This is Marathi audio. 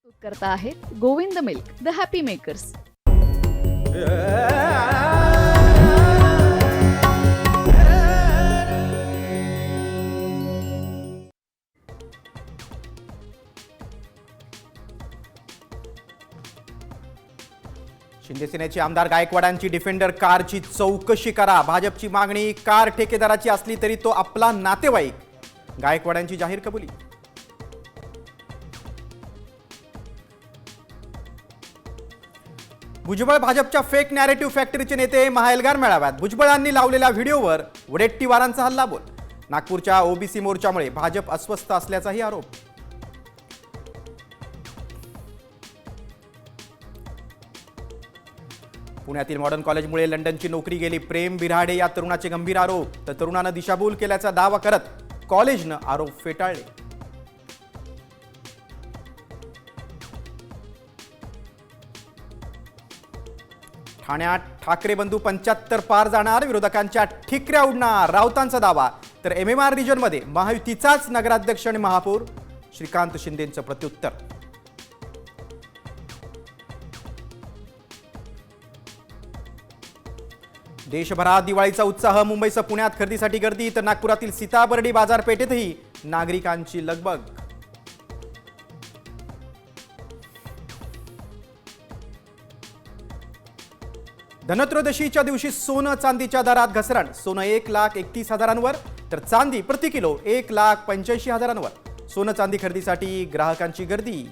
करता आहेत Govind milk the happy makers. Shinde सेनेचे आमदार गायकवाडांची डिफेंडर कारची चौकशी करा. भाजपची मागणी कार ठेकेदाराची असली तरी तो आपला नातेवाईक. गायकवाडांची जाहीर कबुली. भुजबळ भाजपच्या फेक नॅरेटिव्ह फॅक्टरीचे नेते महाएल्गार मेळाव्यात. भुजबळांनी लावलेल्या व्हिडिओवर वडेट्टीवारांचा हल्लाबोल. नागपूरच्या ओबीसी मोर्चामुळे भाजप अस्वस्थ असल्याचाही आरोप. पुण्यातील मॉडर्न कॉलेजमुळे लंडनची नोकरी गेली. प्रेम बिऱ्हाडे या तरुणाचे गंभीर आरोप. तर तरुणानं दिशाभूल केल्याचा दावा करत कॉलेजनं आरोप फेटाळले. ठाण्यात ठाकरे बंधू 75 पार जाणार. विरोधकांच्या ठिकऱ्या उडणार, राऊतांचा दावा. तर एमएमआर रिजनमध्ये महायुतीचाच नगराध्यक्ष आणि महापौर. श्रीकांत शिंदेंचं प्रत्युत्तर. देशभरात दिवाळीचा उत्साह. मुंबईसह पुण्यात खरेदीसाठी गर्दी. तर नागपुरातील सीताबर्डी बाजारपेठेतही नागरिकांची लगबग. धनत्रयोदशीच्या दिवशी सोनं चांदीच्या दरात घसरण. सोनं 1,31,000वर तर चांदी प्रति किलो 1,85,000वर. सोनं चांदी खरेदीसाठी ग्राहकांची गर्दी.